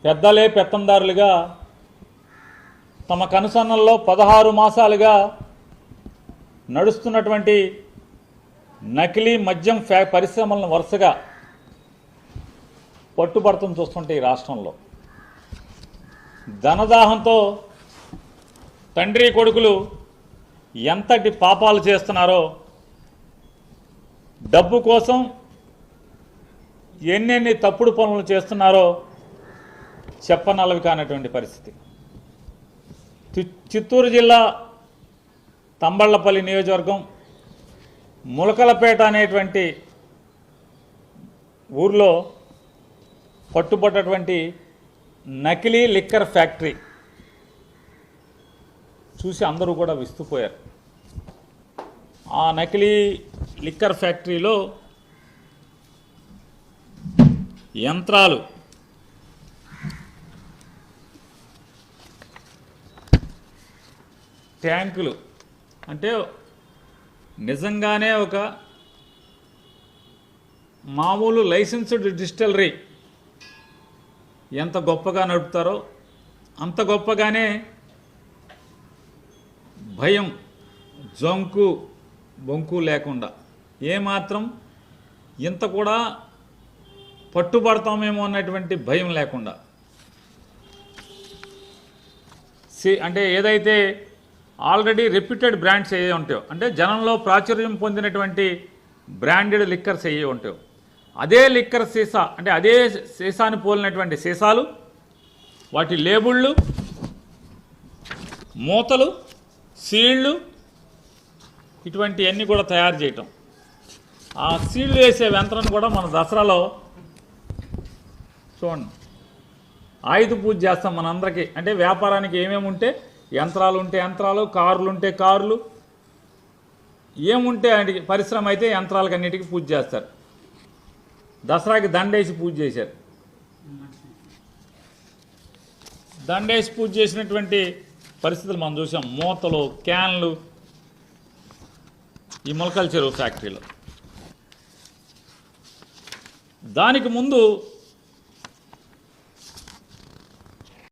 పెద్దలే పెత్తందారులుగా తమ కనుసన్నల్లో 16 మాసాలుగా నడుస్తున్నటువంటి నకిలీ మద్యం పరిశ్రమలను వరుసగా పట్టుబడతం చూస్తుంటే ఈ రాష్ట్రంలో ధనదాహంతో తండ్రి కొడుకులు ఎంతటి పాపాలు చేస్తున్నారో, డబ్బు కోసం ఎన్నెన్ని తప్పుడు పనులు చేస్తున్నారో చెప్పనలవి కానటువంటి పరిస్థితి. చిత్తూరు జిల్లా తంబళ్లపల్లి నియోజకవర్గం ములకలపేట అనేటువంటి ఊర్లో పట్టుబడ్డటువంటి నకిలీ లిక్కర్ ఫ్యాక్టరీ చూసి అందరూ కూడా విస్తుపోయారు. ఆ నకిలీ లిక్కర్ ఫ్యాక్టరీలో యంత్రాలు, ట్యాంకులు, అంటే నిజంగానే ఒక మామూలు లైసెన్స్డ్ డిస్టిలరీ ఎంత గొప్పగా నడుపుతారో అంత గొప్పగానే భయం, జంకు బొంకు లేకుండా ఏమాత్రం ఇంత కూడా పట్టుబడతామేమో అన్నటువంటి భయం లేకుండా, అంటే ఏదైతే ఆల్రెడీ రెప్యూటెడ్ బ్రాండ్స్ ఏ ఉంటాయో, అంటే జనంలో ప్రాచుర్యం పొందినటువంటి బ్రాండెడ్ లిక్కర్స్ ఏ ఉంటాయో అదే లిక్కర్ సీసా, అంటే అదే సీసాని పోలినటువంటి సీసాలు, వాటి లేబుళ్ళు, మూతలు, సీళ్ళు, ఇటువంటివన్నీ కూడా తయారు చేయటం. ఆ సీళ్ళు వేసే యంత్రాన్ని కూడా మన దసరాలో చూడండి ఆయుధ పూజ చేస్తాం మనందరికీ. అంటే వ్యాపారానికి ఏమేమి ఉంటే యంత్రాలు ఉంటే యంత్రాలు, కార్లు ఉంటే కార్లు, ఏముంటే పరిశ్రమ అయితే యంత్రాలకు అన్నిటికీ పూజ చేస్తారు. దసరాకి దండేసి పూజ చేశారు. దండేసి పూజ చేసినటువంటి పరిస్థితులు మనం చూసాం. మూతలు, క్యాన్లు ఈ మొలకల చెరువు ఫ్యాక్టరీలో. దానికి ముందు